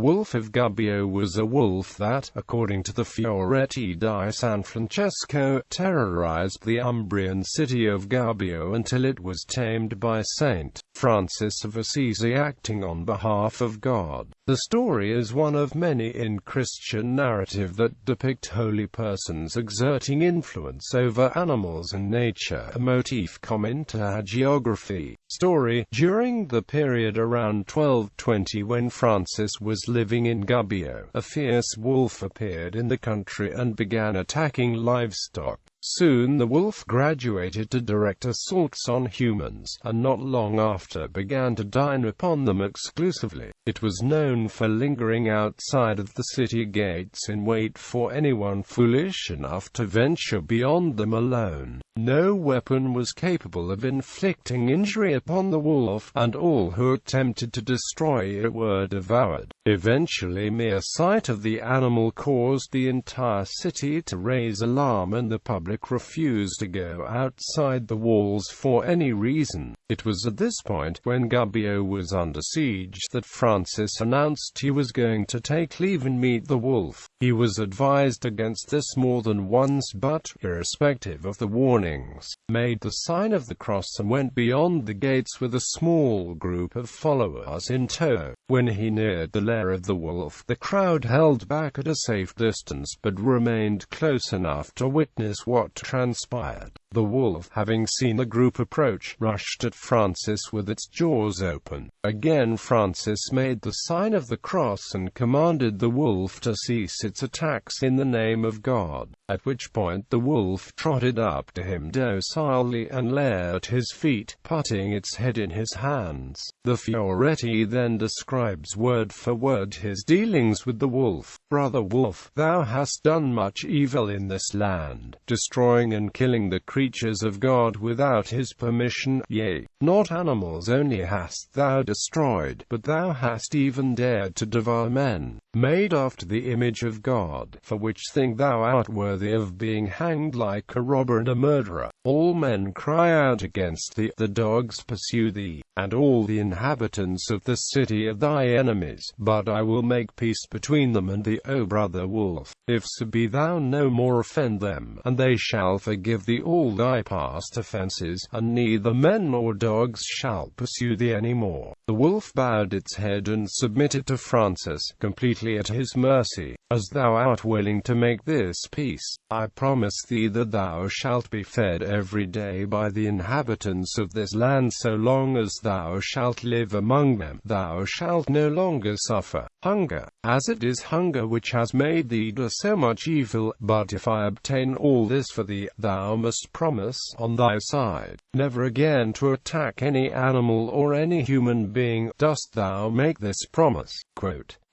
Wolf of Gubbio was a wolf that, according to the Fioretti di San Francesco, terrorized the Umbrian city of Gubbio until it was tamed by St. Francis of Assisi acting on behalf of God. The story is one of many in Christian narrative that depict holy persons exerting influence over animals and nature, a motif common to hagiography. Story: during the period around 1220 when Francis was living in Gubbio, a fierce wolf appeared in the country and began attacking livestock. Soon the wolf graduated to direct assaults on humans, and not long after began to dine upon them exclusively. It was known for lingering outside of the city gates in wait for anyone foolish enough to venture beyond them alone. No weapon was capable of inflicting injury upon the wolf, and all who attempted to destroy it were devoured. Eventually, mere sight of the animal caused the entire city to raise alarm, and the public refused to go outside the walls for any reason. It was at this point, when Gubbio was under siege, that Francis announced he was going to take leave and meet the wolf. He was advised against this more than once, but, irrespective of the warnings, made the sign of the cross and went beyond the gates with a small group of followers in tow. When he neared the lair of the wolf, the crowd held back at a safe distance, but remained close enough to witness what transpired. The wolf, having seen the group approach, rushed at Francis with its jaws open. Again Francis made the sign of the cross and commanded the wolf to cease its attacks in the name of God, at which point the wolf trotted up to him docilely and lay at his feet, putting its head in his hands. The Fioretti then describes word for word his dealings with the wolf. "Brother wolf, thou hast done much evil in this land, destroying and killing the creatures of God without his permission. Yea, not animals only hast thou destroyed, but thou hast even dared to devour men, made after the image of God, for which thing thou art worthy of being hanged like a robber and a murderer. All men cry out against thee, the dogs pursue thee, and all the inhabitants of the city are thy enemies. But I will make peace between them and thee, O brother wolf, if so be thou no more offend them, and they shall forgive thee all thy past offences, and neither men nor dogs shall pursue thee any more." The wolf bowed its head and submitted to Francis, completely at his mercy. "As thou art willing to make this peace, I promise thee that thou shalt be fed every day by the inhabitants of this land so long as thou shalt live among them. Thou shalt no longer suffer hunger, as it is hunger which has made thee do so much evil. But if I obtain all this for thee, thou must promise, on thy side, never again to attack any animal or any human being. Dost thou make this promise?"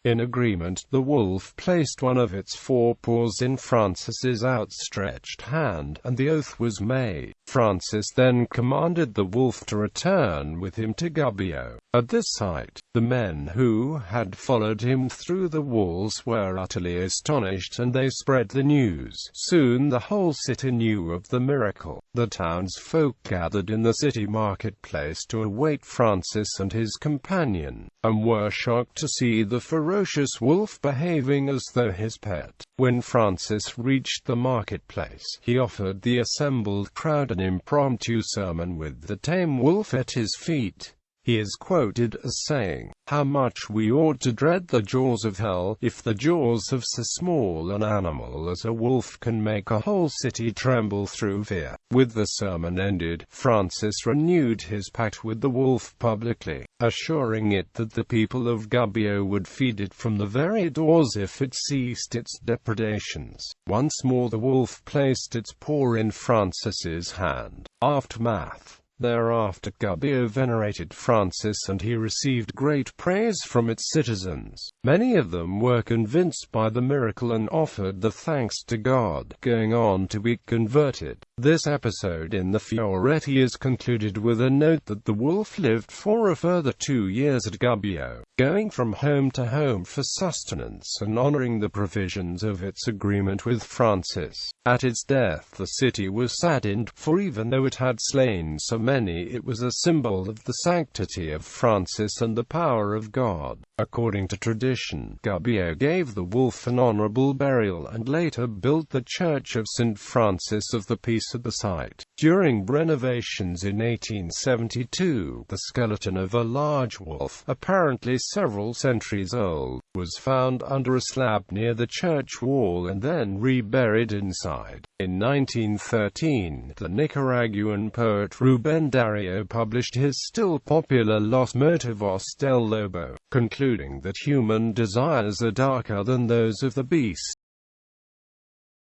In agreement, the wolf placed one of its forepaws in Francis's outstretched hand, and the oath was made. Francis then commanded the wolf to return with him to Gubbio. At this sight, the men who had followed him through the walls were utterly astonished, and they spread the news. Soon the whole city knew of the miracle. The townsfolk gathered in the city marketplace to await Francis and his companion, and were shocked to see the ferocious wolf behaving as though his pet. When Francis reached the marketplace, he offered the assembled crowd an impromptu sermon with the tame wolf at his feet. He is quoted as saying, "How much we ought to dread the jaws of hell, if the jaws of so small an animal as a wolf can make a whole city tremble through fear." With the sermon ended, Francis renewed his pact with the wolf publicly, assuring it that the people of Gubbio would feed it from the very doors if it ceased its depredations. Once more the wolf placed its paw in Francis's hand. Aftermath. Thereafter Gubbio venerated Francis, and he received great praise from its citizens. Many of them were convinced by the miracle and offered the thanks to God, going on to be converted. This episode in the Fioretti is concluded with a note that the wolf lived for a further 2 years at Gubbio, going from home to home for sustenance and honoring the provisions of its agreement with Francis. At its death the city was saddened, for even though it had slain so many it was a symbol of the sanctity of Francis and the power of God. According to tradition, Gubbio gave the wolf an honorable burial and later built the Church of St. Francis of the Peace at the site. During renovations in 1872, the skeleton of a large wolf, apparently several centuries old, was found under a slab near the church wall and then reburied inside. In 1913, the Nicaraguan poet Rubén Darío published his still popular Los Motivos del Lobo, concluding that human desires are darker than those of the beast.